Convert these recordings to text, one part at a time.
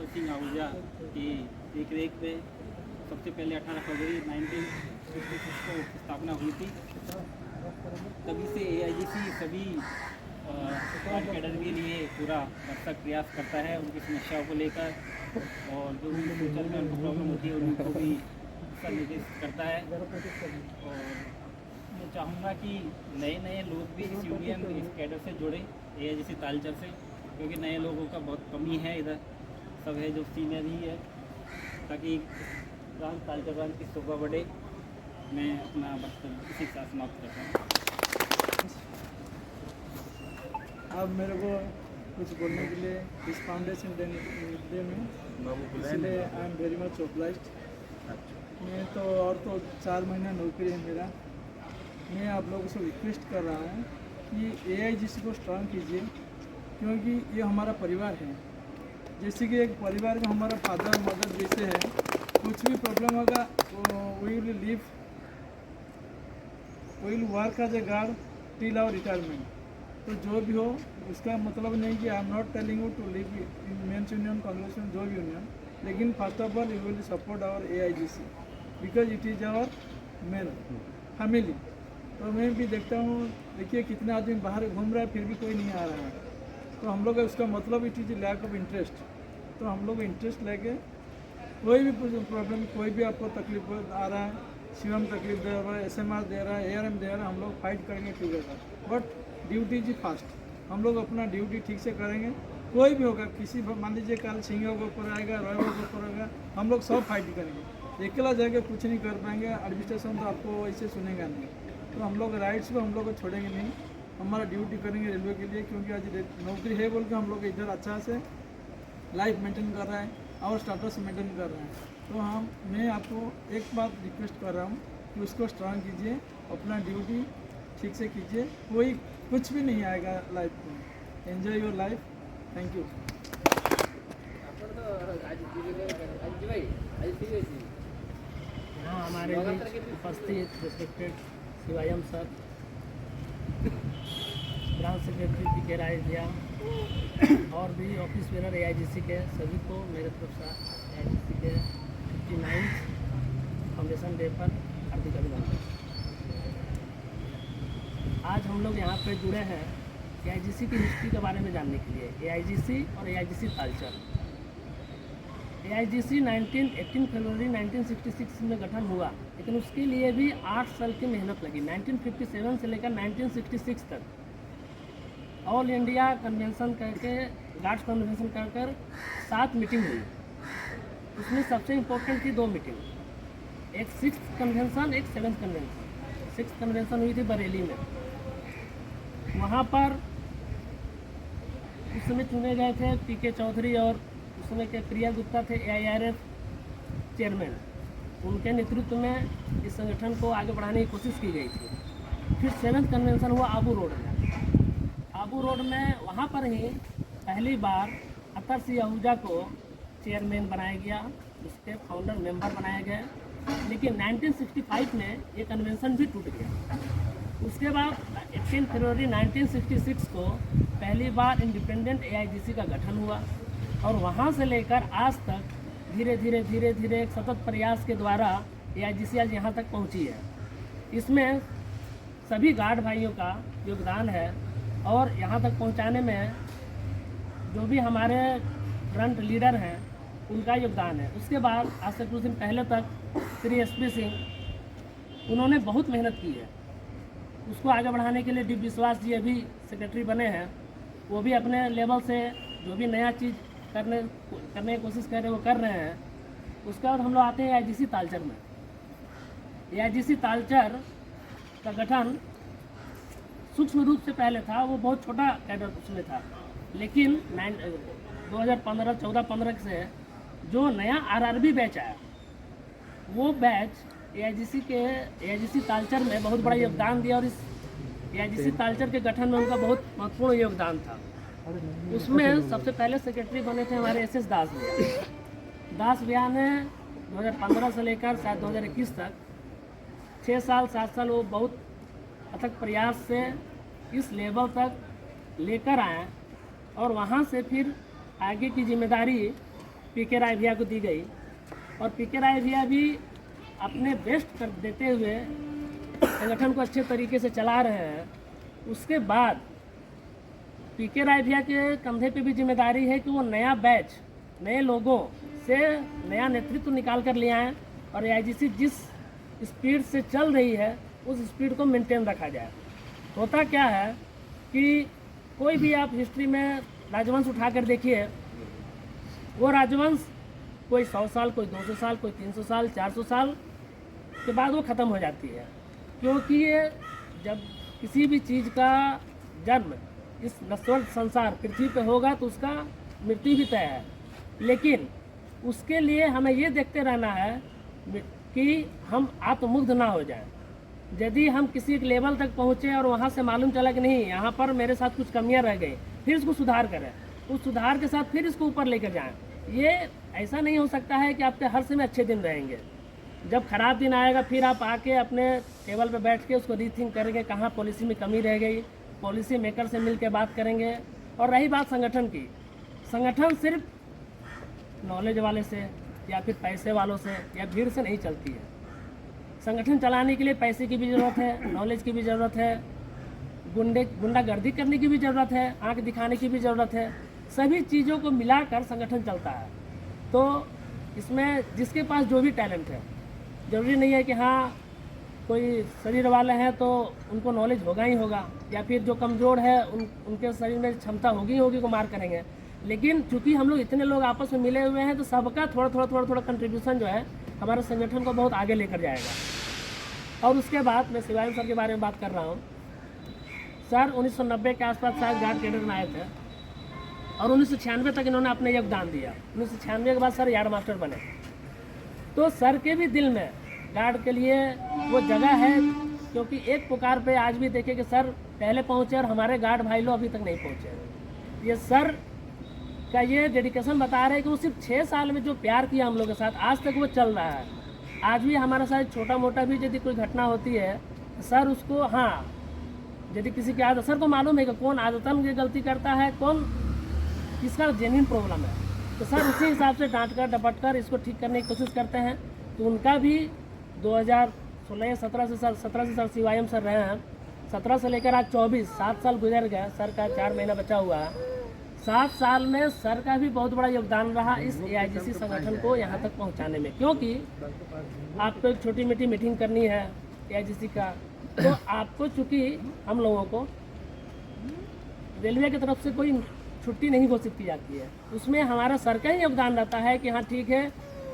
भगत सिंह आहूजा की देखरेख में सबसे पहले 18 फरवरी 1956 को स्थापना हुई थी। तभी से AIGC सभी कैडर के लिए पूरा भरसक प्रयास करता है उनकी समस्याओं को लेकर, और जो भी फ्यूचर में उनको प्रॉब्लम होती है उनको भी दिशा निर्देश करता है। और मैं चाहूँगा कि नए नए लोग भी इस यूनियन इस कैडर से जुड़े AIGC तालचर से, क्योंकि नए लोगों का बहुत कमी है इधर, सब है जो सीनियर ही है, ताकि ब्रांच तालचर ब्रांच की शोभा बढ़े। मैं अपना वक्तव्य इसी के साथ समाप्त करता हूँ। अब मेरे को कुछ बोलने के लिए इस फाउंडेशन डे में, इसलिए I am very much obliged. मैं तो 4 महीना नौकरी है मेरा। मैं आप लोगों से रिक्वेस्ट कर रहा हूँ कि AIGC को स्ट्रांग कीजिए, क्योंकि ये हमारा परिवार है। जैसे कि एक परिवार में हमारा फादर मदर जैसे है, कुछ भी प्रॉब्लम होगा we will work as a guard till our retirement. तो जो भी हो उसका मतलब नहीं कि I am not telling you to live in men's union, Congress union, जो भी यूनियन, लेकिन first of all you will support our AIGC because it is our main family. तो मैं भी देखता हूँ, देखिए कितने आदमी बाहर घूम रहा है फिर भी कोई नहीं आ रहा है। तो हम लोग उसका मतलब it is lack of interest. तो हम लोग इंटरेस्ट लेके कोई भी प्रॉब्लम, कोई भी आपको तकलीफ आ रहा है, शिवम तकलीफ दे रहा है, SMR दे रहा है, ARM दे रहा है, हम लोग फाइट करेंगे टुगेदर। बट ड्यूटी जी फास्ट, हम लोग अपना ड्यूटी ठीक से करेंगे। कोई भी होगा, किसी मान लीजिए कल सिंह के ऊपर आएगा, रॉय के ऊपर आएगा, हम लोग सब फाइट करेंगे। अकेला जाके कुछ नहीं कर पाएंगे, एडमिनिस्ट्रेशन तो आपको ऐसे सुनेगा नहीं। तो हम लोग राइट्स को हम लोग को छोड़ेंगे नहीं, हमारा ड्यूटी करेंगे रेलवे के लिए, क्योंकि आज नौकरी है बोल के हम लोग इधर अच्छा से लाइफ मेंटेन कर रहा है और स्टेटस मेंटेन कर रहे हैं। तो मैं आपको एक बात रिक्वेस्ट कर रहा हूँ कि उसको स्ट्रांग कीजिए, अपना ड्यूटी ठीक से कीजिए, कोई कुछ भी नहीं आएगा लाइफ में। Enjoy your life. Thank you. हाँ, हमारे बीच उपस्थित respected Shivayam sir, branch secretary PK Rai भैया और भी ऑफिस बेनर AIGC के सभी को मेरे तरफ से AIGC के 59th फाउंडेशन डे पर हार्दिक अभिनंदन। आज हम लोग यहाँ पे जुड़े हैं AIGC की हिस्ट्री के बारे में जानने के लिए। AIGC और AIGC तालचर। AIGC 18 फरवरी 1966 में गठन हुआ, लेकिन उसके लिए भी 8 साल की मेहनत लगी। 1957 से लेकर 1966 तक ऑल इंडिया कन्वेंशन करके, गार्ड्स कन्वेंशन कर 7 मीटिंग हुई। उसमें सबसे इम्पोर्टेंट थी 2 मीटिंग, एक 6th कन्वेंशन, एक 7th कन्वेंशन। 6th कन्वेंशन हुई थी बरेली में। वहाँ पर उस समय चुने गए थे PK चौधरी और उस समय के प्रिया गुप्ता थे AIRF चेयरमैन। उनके नेतृत्व में इस संगठन को आगे बढ़ाने की कोशिश की गई थी। फिर 7th कन्वेंशन हुआ आबू रोड में। आबू रोड में वहाँ पर ही पहली बार अतर सिंह आहूजा को चेयरमैन बनाया गया, उसके फाउंडर मेंबर बनाए गए। लेकिन 1965 में ये कन्वेंशन भी टूट गया। उसके बाद 18 फरवरी 1966 को पहली बार इंडिपेंडेंट AIGC का गठन हुआ, और वहाँ से लेकर आज तक धीरे धीरे एक सतत प्रयास के द्वारा AIGC आज यहाँ तक पहुँची है। इसमें सभी गार्ड भाइयों का योगदान है, और यहाँ तक पहुँचाने में जो भी हमारे फ्रंट लीडर हैं उनका योगदान है। उसके बाद आज से कुछ दिन पहले तक श्री SP सिंह, उन्होंने बहुत मेहनत की है। उसको आगे बढ़ाने के लिए डी विश्वास जी अभी सेक्रेटरी बने हैं, वो भी अपने लेवल से जो भी नया चीज़ करने की कोशिश कर रहे हैं वो कर रहे हैं। उसके बाद हम लोग आते हैं AIGC तालचर में। AIGC तालचर का गठन सूक्ष्म रूप से पहले था, वो बहुत छोटा कैडर उसमें था, लेकिन 2014-15 से जो नया RRB बैच आया, वो बैच AIGC तालचर में बहुत बड़ा योगदान दिया, और इस AIGC तालचर के गठन में उनका बहुत महत्वपूर्ण योगदान था। उसमें सबसे पहले सेक्रेटरी बने थे हमारे SS दास भैया। दास भैया ने 2015 से लेकर शायद 2021 तक 6 साल 7 साल वो बहुत अथक प्रयास से इस लेवल तक लेकर आए, और वहाँ से फिर आगे की जिम्मेदारी पीके राय भैया को दी गई और पीके राय भैया भी अपने बेस्ट कर देते हुए संगठन को अच्छे तरीके से चला रहे हैं। उसके बाद पीके राय भैया के कंधे पे भी जिम्मेदारी है कि वो नया बैच, नए लोगों से नया नेतृत्व निकाल कर ले आएँ और AIGC जिस स्पीड से चल रही है उस स्पीड को मेंटेन रखा जाए। होता क्या है कि कोई भी आप हिस्ट्री में राजवंश उठा कर देखिए, वो राजवंश कोई 100 साल, कोई 200 साल, कोई 300 साल, 400 साल के बाद वो ख़त्म हो जाती है, क्योंकि ये जब किसी भी चीज़ का जन्म इस नश्वर संसार पृथ्वी पे होगा तो उसका मृत्यु भी तय है। लेकिन उसके लिए हमें ये देखते रहना है कि हम आत्ममुग्ध ना हो जाएं। यदि हम किसी एक लेवल तक पहुँचे और वहाँ से मालूम चला कि नहीं यहाँ पर मेरे साथ कुछ कमियाँ रह गई, फिर इसको सुधार करें, उस सुधार के साथ फिर इसको ऊपर लेकर जाएं। ये ऐसा नहीं हो सकता है कि आपके हर समय अच्छे दिन रहेंगे। जब खराब दिन आएगा फिर आप आके अपने टेबल पे बैठ के उसको रीथिंक करेंगे, कहाँ पॉलिसी में कमी रह गई, पॉलिसी मेकर से मिल के बात करेंगे। और रही बात संगठन की, संगठन सिर्फ नॉलेज वाले से या फिर पैसे वालों से या भीड़ से नहीं चलती है। संगठन चलाने के लिए पैसे की भी ज़रूरत है, नॉलेज की भी ज़रूरत है, गुंडागर्दी करने की भी ज़रूरत है, आंख दिखाने की भी ज़रूरत है। सभी चीज़ों को मिलाकर संगठन चलता है। तो इसमें जिसके पास जो भी टैलेंट है, ज़रूरी नहीं है कि हाँ कोई शरीर वाले हैं तो उनको नॉलेज होगा ही होगा, या फिर जो कमज़ोर है उनके शरीर में क्षमता होगी को मार करेंगे। लेकिन चूँकि हम लोग इतने लोग आपस में मिले हुए हैं तो सबका थोड़ा कंट्रीब्यूशन जो है हमारे संगठन को बहुत आगे लेकर जाएगा। और उसके बाद मैं शिवानंद सर के बारे में बात कर रहा हूँ। सर 1990 के आसपास शायद गार्ड कैडर में आए थे और 1996 तक इन्होंने अपना योगदान दिया। 1996 के बाद सर यार्ड मास्टर बने। तो सर के भी दिल में गार्ड के लिए वो जगह है, क्योंकि एक पुकार पे आज भी देखे कि सर पहले पहुँचे और हमारे गार्ड भाई लोग अभी तक नहीं पहुँचे। ये सर का ये डेडिकेशन बता रहे हैं कि वो सिर्फ 6 साल में जो प्यार किया हम लोग के साथ आज तक वो चल रहा है। आज भी हमारे साथ छोटा मोटा भी यदि कोई घटना होती है तो सर उसको, हाँ यदि किसी की आदत, सर को मालूम है कि कौन आदतन की गलती करता है, कौन किसका जेन्युइन प्रॉब्लम है, तो सर उसी हिसाब से डांट कर डपट कर इसको ठीक करने की कोशिश करते हैं। तो उनका भी 2016-17 से सर CYM सर रहे हैं। 17 से लेकर आज 24 7 साल गुजर गए, सर का 4 महीना बचा हुआ है। 7 साल में सर का भी बहुत बड़ा योगदान रहा इस AIGC संगठन को यहाँ तक पहुँचाने में। क्योंकि आपको एक छोटी मोटी मीटिंग करनी है AIGC का, तो आपको चूँकि हम लोगों को रेलवे की तरफ से कोई छुट्टी नहीं घोषित की जाती है, उसमें हमारा सर का ही योगदान रहता है कि हाँ ठीक है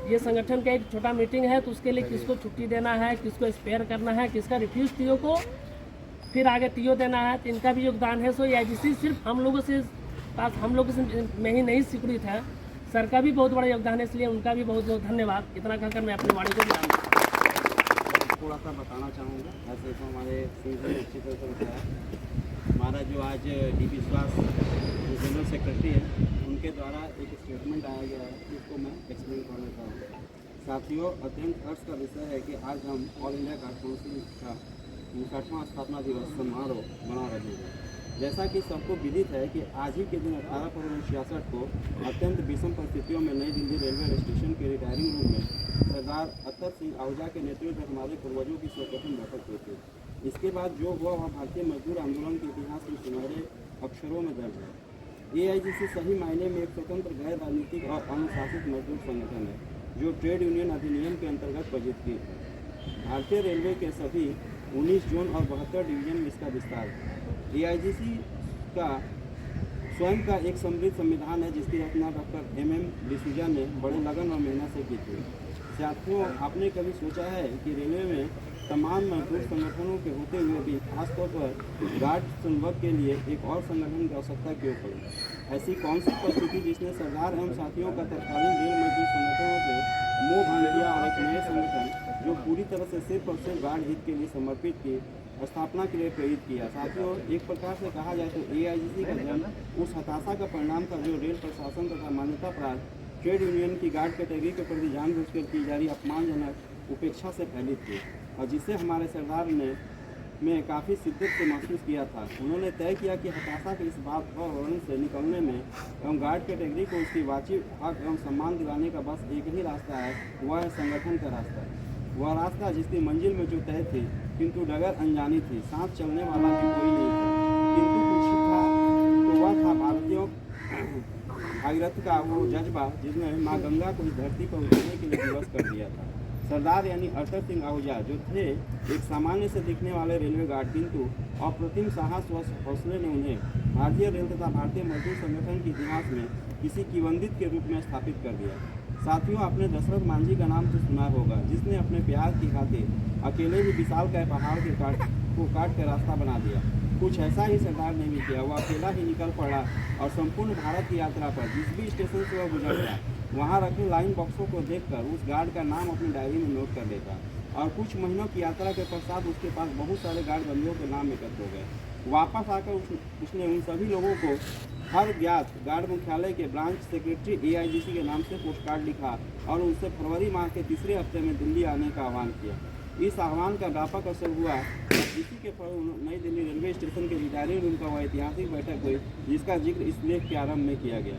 ये संगठन का एक छोटा मीटिंग है तो उसके लिए किसको छुट्टी देना है, किसको स्पेयर करना है, किसका रिफ्यूज TO को फिर आगे TO देना है, तो इनका भी योगदान है। सो AIGC सिर्फ हम लोगों से में ही नहीं स्वीकृत है, सर का भी बहुत बड़ा योगदान है, इसलिए उनका भी बहुत बहुत धन्यवाद। इतना कहकर मैं अपनी वाणी को विराम दूंगा। थोड़ा सा बताना चाहूँगा, ऐसे तो हमारे सिंह ने अच्छी तरह से बताया। हमारा जो आज डी विश्वास जो जनरल सेक्रेटरी है उनके द्वारा एक स्टेटमेंट आया गया है, जिसको मैं एक्सप्लेन करना चाहूँगा। साथियों, अत्यंत हर्ष का विषय है कि आज हम ऑल इंडिया गार्ड काउंसिल का 59वां स्थापना दिवस समारोह मना रहे हैं। जैसा कि सबको विदित है कि आज ही के दिन 18 फरवरी 1966 को अत्यंत विषम परिस्थितियों में नई दिल्ली रेलवे स्टेशन के रिटायरिंग रूम में सरदार अत्तर सिंह आहूजा के नेतृत्व में हमारे पूर्वजों की सर्वप्रथम बैठक हुई थी। इसके बाद जो हुआ वह भारतीय मजदूर आंदोलन के इतिहास में सुनहरे अक्षरों में दर्ज है। AIGC सही मायने में एक स्वतंत्र गैर राजनीतिक और अनुशासित मजदूर संगठन है, जो ट्रेड यूनियन अधिनियम के अंतर्गत पंजीकृत है। भारतीय रेलवे के सभी 19 जोन और 72 डिवीजन में इसका विस्तार है। AIGC का स्वयं का एक समृद्ध संविधान है, जिसकी रचना डॉक्टर MM डिसूजा ने बड़े लगन और मेहनत से की थी। साथियों, आपने कभी सोचा है कि रेलवे में तमाम मजदूर संगठनों के होते हुए भी खासतौर पर गार्ड संवर्ग के लिए एक और संगठन की आवश्यकता क्यों पड़ी? ऐसी कौन सी परिस्थिति जिसने सरदार एवं साथियों का तत्कालीन रेल मजदूर संगठनों से मोह भंग किया और एक नए संगठन जो पूरी तरह से सिर्फ और सिर्फ गार्ड हित के लिए समर्पित की स्थापना के लिए प्रेरित किया? साथियों, एक प्रकार से कहा जाए तो AIGC का जन्म उस हताशा का परिणाम था जो रेल प्रशासन तथा मान्यता प्राप्त ट्रेड यूनियन की गार्ड कैटेगरी के प्रति जानबूझकर की जा रही अपमानजनक उपेक्षा से फैली थी, और जिसे हमारे सरदार ने में काफ़ी शिद्दत से महसूस किया था। उन्होंने तय किया कि हताशा की इस बात और वर्णन से निकलने में एवं गार्ड कैटेगरी को उसकी वाजिब हक एवं सम्मान दिलाने का बस एक ही रास्ता है, वह है संगठन का रास्ता। वह रास्ता जिसकी मंजिल में जो तय थी, किंतु डगर अनजानी थी, साथ चलने वाला भी कोई नहीं था, किंतु कुछ था, तो वह था भारतीयों भागीरथ का वो जज्बा जिसने माँ गंगा को इस धरती पर उतारने के लिए दिवस कर दिया था। सरदार यानी अरतर सिंह आहूजा जो थे एक सामान्य से दिखने वाले रेलवे गार्ड, किंतु अप्रतिम साहस व हौसले ने उन्हें भारतीय रेल तथा भारतीय मजदूर संगठन के इतिहास में किसी किवंदित के रूप में स्थापित कर दिया। साथियों, आपने दशरथ मांझी का नाम तो सुना होगा, जिसने अपने प्यार की खातिर अकेले ही विशाल का पहाड़ के काट कर रास्ता बना दिया। कुछ ऐसा ही सरदार ने भी किया। वह अकेला ही निकल पड़ा और संपूर्ण भारत की यात्रा पर जिस भी स्टेशन से वह गुजरता, वहाँ रखे लाइन बक्सों को देखकर उस गार्ड का नाम अपनी डायरी में नोट कर लेता और कुछ महीनों की यात्रा के पश्चात उसके पास बहुत सारे गार्ड बंदियों के नाम एकत्र हो गए। वापस आकर उसने उन सभी लोगों को हर ज्ञात गार्ड मुख्यालय के ब्रांच सेक्रेटरी AIGC के नाम से पोस्ट कार्ड लिखा और उनसे फरवरी माह के तीसरे हफ्ते में दिल्ली आने का आह्वान किया। इस आह्वान का व्यापक असर हुआ। इसी के फल नई दिल्ली रेलवे स्टेशन के रिटायरिंग रूम का वह ऐतिहासिक बैठक हुई, जिसका जिक्र इस लेख के आरंभ में किया गया।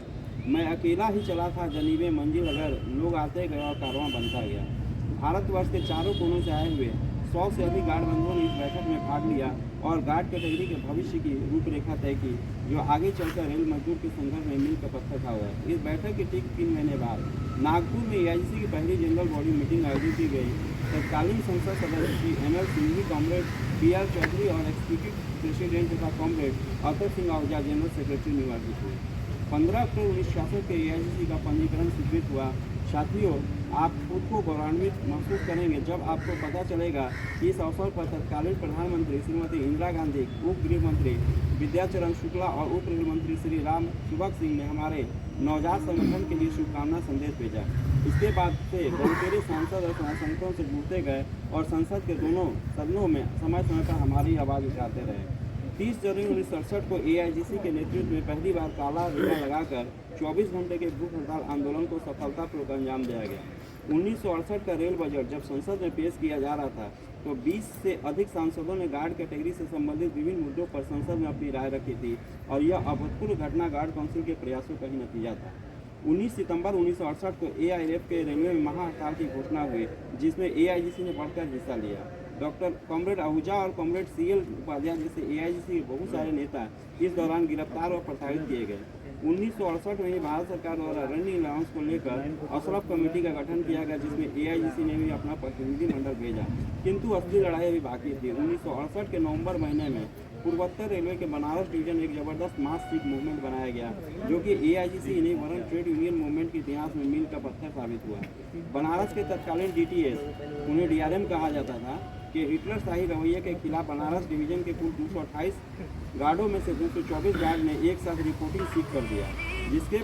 मैं अकेला ही चला था जनीबे मंजिल, अगर लोग आते गए और कारवां बनता गया। भारतवर्ष के चारों कोनों से आए हुए 100 से अधिक गार्ड बंधुओं ने इस बैठक में भाग लिया और गार्ड कैटेगरी के भविष्य की रूपरेखा तय की, जो आगे चलकर रेल मजदूर के संघर्ष में मील का पत्थर था हुआ। इस बैठक के ठीक 3 महीने बाद नागपुर में AIGC की पहली जनरल बॉडी मीटिंग आयोजित की गई। तत्कालीन संसद सदस्य Shri ML Singhvi, comrade PR Chaudhary और एग्जीक्यूटिव प्रेसिडेंट तथा comrade Artar Singh Ahuja general secretary निर्वाचित हुए। 15 अप्रैल 1966 के AIGC का पंजीकरण स्वीकृत हुआ। साथियों, आप खुद को गौरवान्वित महसूस करेंगे जब आपको पता चलेगा कि इस अवसर पर तत्कालीन प्रधानमंत्री श्रीमती इंदिरा गांधी, उप गृह मंत्री विद्याचरण शुक्ला और उप रेल मंत्री श्री राम सुभग सिंह ने हमारे नवजात संगठन के लिए शुभकामना संदेश भेजा। इसके बाद से बहुतेरे सांसद और संगठनों से जुड़ते गए और संसद के दोनों सदनों में समय समय पर हमारी आवाज़ उठाते रहे। 30 जनवरी 1967 को AIGC के नेतृत्व में पहली बार काला रेखा लगाकर 24 घंटे के भूख हड़ताल आंदोलन को सफलतापूर्वक अंजाम दिया गया। 1968 का रेल बजट जब संसद में पेश किया जा रहा था, तो 20 से अधिक सांसदों ने गार्ड कैटेगरी से संबंधित विभिन्न मुद्दों पर संसद में अपनी राय रखी थी और यह अभूतपूर्व घटना गार्ड काउंसिल के प्रयासों का ही नतीजा था। 19 सितंबर 1968 को AIRF के रेलवे में महाहड़ताल की घोषणा हुई, जिसमें AIGC ने बढ़कर हिस्सा लिया। डॉक्टर कॉमरेड आहूजा और कॉमरेड CL उपाध्याय जैसे AIGC के बहुत सारे नेता इस दौरान गिरफ्तार और प्रताड़ित किए गए। 1968 में ही भारत सरकार द्वारा रनिंग अलाउंस को लेकर अशरफ कमेटी का गठन किया गया, जिसमें AIGC ने भी अपना प्रतिनिधिमंडल भेजा, किंतु असली लड़ाई अभी बाकी थी। 1968 के नवंबर महीने में पूर्वोत्तर रेलवे के बनारस डिवीजन एक जबरदस्त मास सीट मूवमेंट बनाया गया, जो कि AIGC नहीं वरन ट्रेड यूनियन मूवमेंट के इतिहास में मील का पत्थर साबित हुआ। बनारस के तत्कालीन DTS, उन्हें DRM कहा जाता था, के हिटलरशाही रवैये के खिलाफ बनारस डिवीजन के कुल 228 गार्डों में से 224 गार्ड ने एक साथ रिपोर्टिंग सीट कर दिया, जिसके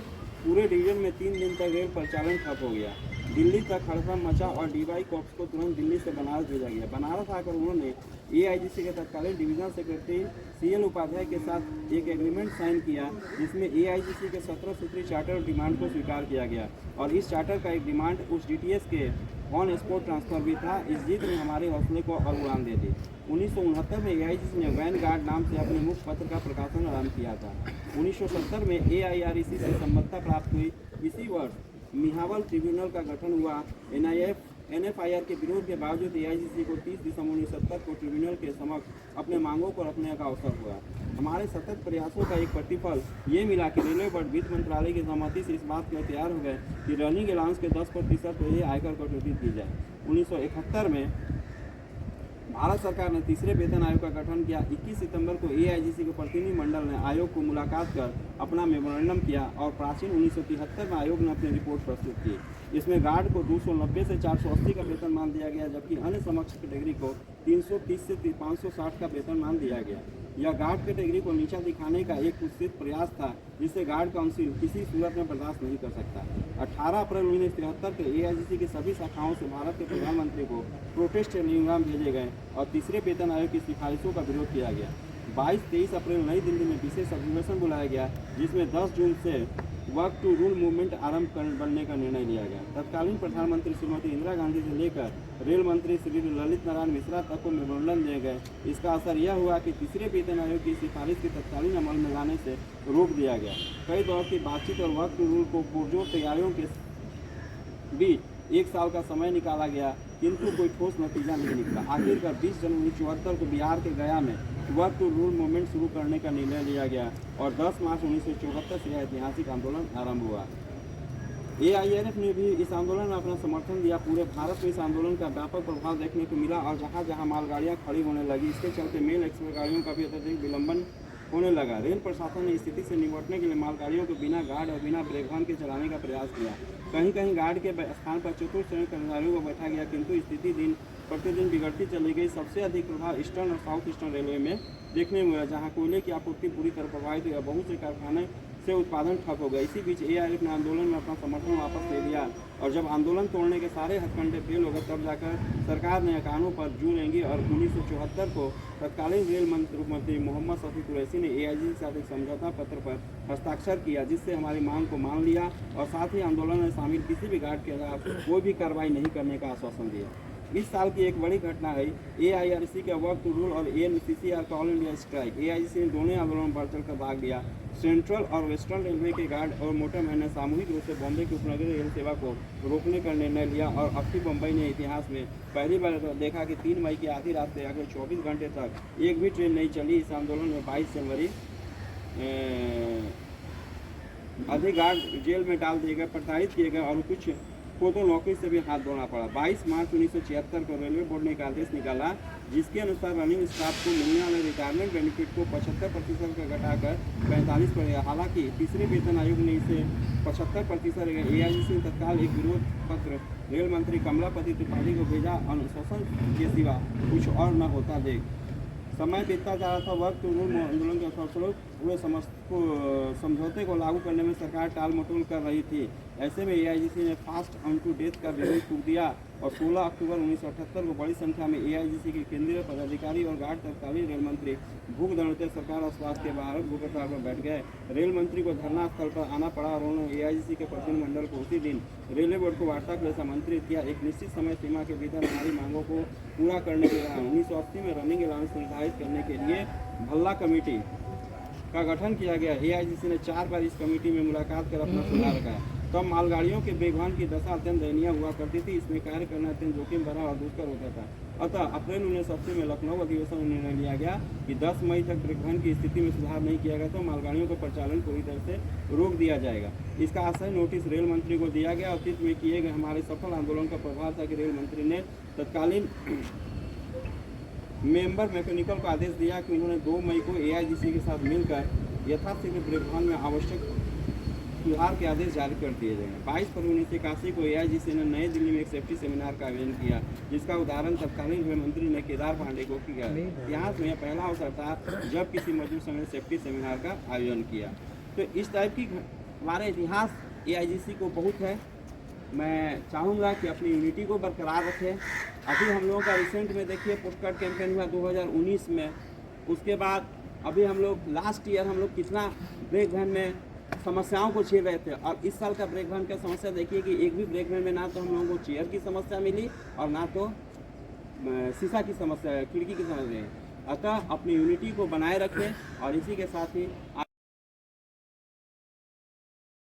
पूरे डिवीजन में 3 दिन तक रेल परिचालन ठप हो गया। दिल्ली तक हड़कंप मचा और DY कॉर्प्स को तुरंत दिल्ली से बनारस भेजा गया। बनारस आकर उन्होंने AIGC के तत्कालीन डिवीजनल सेक्रेटरी CL उपाध्याय के साथ एक एग्रीमेंट साइन किया, जिसमें AIGC के 17 सूत्री चार्टर डिमांड को स्वीकार किया गया और इस चार्टर का एक डिमांड उस DTS के ऑन स्पॉट ट्रांसफर भी था। इस जीत ने हमारे हौसले को और उड़ान दे दी। 1969 में AIGC ने वैन गार्ड नाम से अपने मुख्य पत्र का प्रकाशन आरंभ किया था। 1970 में AIREC से संबद्धता प्राप्त हुई। इसी वर्ष मिहावल ट्रिब्यूनल का गठन हुआ। NFIR के विरोध के बावजूद AIGC को 30 दिसंबर 1970 को ट्रिब्यूनल के समक्ष अपने मांगों को रखने का अवसर हुआ। हमारे सतत प्रयासों का एक प्रतिफल ये मिला कि रेलवे बोर्ड वित्त मंत्रालय की सहमति से इस बात के तैयार हो गए कि रनिंग अलाउंस के 10% पर ही आयकर कटौती की जाए। 1971 में भारत सरकार ने तीसरे वेतन आयोग का गठन किया। 21 सितंबर को AIGC के प्रतिनिधिमंडल ने आयोग को मुलाकात कर अपना मेमोरेंडम किया और प्राचीन 1973 में आयोग ने अपनी रिपोर्ट प्रस्तुत की। इसमें गार्ड को 290 से 480 का वेतनमान दिया गया, जबकि अन्य समकक्ष कैटेगरी को 330 से 560 का वेतनमान दिया गया। यह गार्ड कैटेगरी को नीचा दिखाने का एक कुत्सित प्रयास था, जिसे गार्ड काउंसिल किसी सूरत में बर्दाश्त नहीं कर सकता। 18 अप्रैल 1973 के AIGC की सभी शाखाओं से भारत के प्रधानमंत्री को प्रोटेस्ट टेलीग्राम भेजे गए और तीसरे वेतन आयोग की सिफारिशों का विरोध किया गया। 22-23 अप्रैल नई दिल्ली में विशेष अधिवेशन बुलाया गया, जिसमें 10 जून से वर्क टू रूल मूवमेंट आरंभ बनने का निर्णय लिया गया। तत्कालीन प्रधानमंत्री श्रीमती इंदिरा गांधी से लेकर रेल मंत्री श्री ललित नारायण मिश्रा तक को मेमोरेंडम दिए गए। इसका असर यह हुआ कि तीसरे वेतन आयोग की सिफारिश के तत्कालीन अमल में लाने से रोक दिया गया। कई दौर की बातचीत और वर्क टू रूल को पुरजोर तैयारियों के बीच 1 साल का समय निकाला गया, किंतु कोई ठोस नतीजा नहीं निकला। आखिरकार 20 जनवरी 1974 को बिहार के गया में वर्क टू रूल मूवमेंट शुरू करने का निर्णय लिया गया और 10 मार्च 1974 से यह ऐतिहासिक आंदोलन आरंभ हुआ। AIRF ने भी इस आंदोलन में अपना समर्थन दिया। पूरे भारत में इस आंदोलन का व्यापक प्रभाव देखने को मिला और जहाँ जहाँ मालगाड़ियाँ खड़ी होने लगी, इसके चलते मेल एक्सप्रेस गाड़ियों का भी अत्यधिक विलंबन होने लगा। रेल प्रशासन ने स्थिति से निपटने के लिए मालगाड़ियों को बिना गार्ड और बिना ब्रेकवान के चलाने का प्रयास किया। कहीं कहीं गार्ड के स्थान पर चतुर्थ श्रेणी कर्मचारियों को बैठा गया, किंतु स्थिति दिन प्रतिदिन बिगड़ती चली गई। सबसे अधिक प्रभाव ईस्टर्न और साउथ ईस्टर्न रेलवे में देखने में मिला, जहाँ कोयले की आपूर्ति पूरी तरह प्रभावित हुई। बहुत से कारखाने से उत्पादन ठप हो गया। इसी बीच AIRF ने आंदोलन में अपना समर्थन वापस ले लिया और जब आंदोलन तोड़ने के सारे हथकंडे फेल हो गए, तब जाकर सरकार ने कानून पर जू रेंगी और 1974 को तत्कालीन रेल मंत्री मोहम्मद शफी कुरैशी ने AIGC के साथ एक समझौता पत्र पर हस्ताक्षर किया, जिससे हमारी मांग को मान लिया और साथ ही आंदोलन में शामिल किसी भी गार्ड के खिलाफ कोई भी कार्रवाई नहीं करने का आश्वासन दिया। इस साल की एक बड़ी घटना है AIRC का वर्क टू रूल और ANCC all India strike. AIGC ने दोनों आंदोलन में बढ़ चढ़कर भाग लिया। सेंट्रल और वेस्टर्न रेलवे के गार्ड और मोटरमैन ने सामूहिक रूप से बॉम्बे की उपनगरीय रेल सेवा को रोकने का निर्णय लिया और अक्सर मुंबई ने इतिहास में पहली बार देखा कि 3 मई की आधी रात से अगले 24 घंटे तक एक भी ट्रेन नहीं चली। इस आंदोलन में 22 जनवरी अधिक गार्ड जेल में डाल दिए गए, प्रताड़ित किए गए और कुछ को तो नौकरी से भी हाथ धोना पड़ा। 22 मार्च 1976 को रेलवे बोर्ड ने एक आदेश निकाला, जिसके अनुसार रनिंग स्टाफ को मिलने वाले रिटायरमेंट बेनिफिट को 75% का घटाकर 45 पर गया। हालांकि तीसरे वेतन आयोग ने इसे 75% AIGC ने तत्काल एक विरोध पत्र रेल मंत्री कमलापति त्रिपाठी को भेजा। अनुशासन के सिवा कुछ और न होता देख समय बीतता जा रहा था। वर्क टू रूल आंदोलन के फलस्वरूप पूरे समझौते को लागू करने में सरकार टाल मटोल कर रही थी। ऐसे में AIGC ने फास्ट ऑन टू डेथ का विरोध टूट दिया और 16 अक्टूबर 1978 को बड़ी संख्या में AIGC के केंद्रीय पदाधिकारी और गार्ड तत्कालीन रेल मंत्री भूख दौड़ते सरकार और स्वास्थ्य के बाहर भूख हड़ताल पर बैठ गए। रेल मंत्री को धरना स्थल पर आना पड़ा और उन्होंने AIGC के प्रतिनिधिमंडल को उसी दिन रेलवे बोर्ड को वार्ता के लिए आमंत्रित किया। एक निश्चित समय सीमा के भीतर हमारी मांगों को पूरा करने के लिए 1980 में रनिंग अलाउंस निर्धारित करने के लिए भल्ला कमेटी का गठन किया गया। AIGC ने 4 बार इस कमेटी में मुलाकात कर अपना सुधार रखा। तब मालगाड़ियों के ब्रेकवान की दशा अत्यंत दयनीय हुआ करती थी। इसमें कार्य करना अत्यंत जोखिम भरा और दुष्कर होता था। अतः अप्रैल 1980 में लखनऊ अधिवेशन में निर्णय लिया गया कि 10 मई तक ब्रेकवान की स्थिति में सुधार नहीं किया गया तो मालगाड़ियों का परिचालन पूरी तरह से रोक दिया जाएगा। इसका आशय नोटिस रेल मंत्री को दिया गया। अतीत में किए गए हमारे सफल आंदोलन का प्रभाव था कि रेल मंत्री ने तत्कालीन मेंबर मैकेनिकल को आदेश दिया कि उन्होंने 2 मई को AIGC के साथ मिलकर यथाशीघ्र ब्रेकवान में आवश्यक सुधार के आदेश जारी कर दिए जाएंगे। 22 फरवरी 1981 को AIGC ने नई दिल्ली में एक सेफ्टी सेमिनार का आयोजन किया, जिसका उदाहरण तत्कालीन रेल मंत्री ने केदार पांडे को किया। इतिहास में यह पहला अवसर था जब किसी मजदूर संघ ने सेफ्टी सेमिनार का आयोजन किया। तो इस टाइप की हमारे इतिहास AIGC को बहुत है। मैं चाहूँगा कि अपनी यूनिटी को बरकरार रखें। अभी हम लोगों का रिसेंट में देखिए पोस्टकार्ड कैंपेन हुआ 2019 में। उसके बाद अभी हम लोग लास्ट ईयर हम लोग कितना ब्रेक वैन में समस्याओं को झेल रहे थे और इस साल का ब्रेक वैन का समस्या देखिए कि एक भी ब्रेक वैन में ना तो हम लोगों को चेयर की समस्या मिली और ना तो शीशा की समस्या, खिड़की की समस्या। अतः अपनी यूनिटी को बनाए रखें और इसी के साथ ही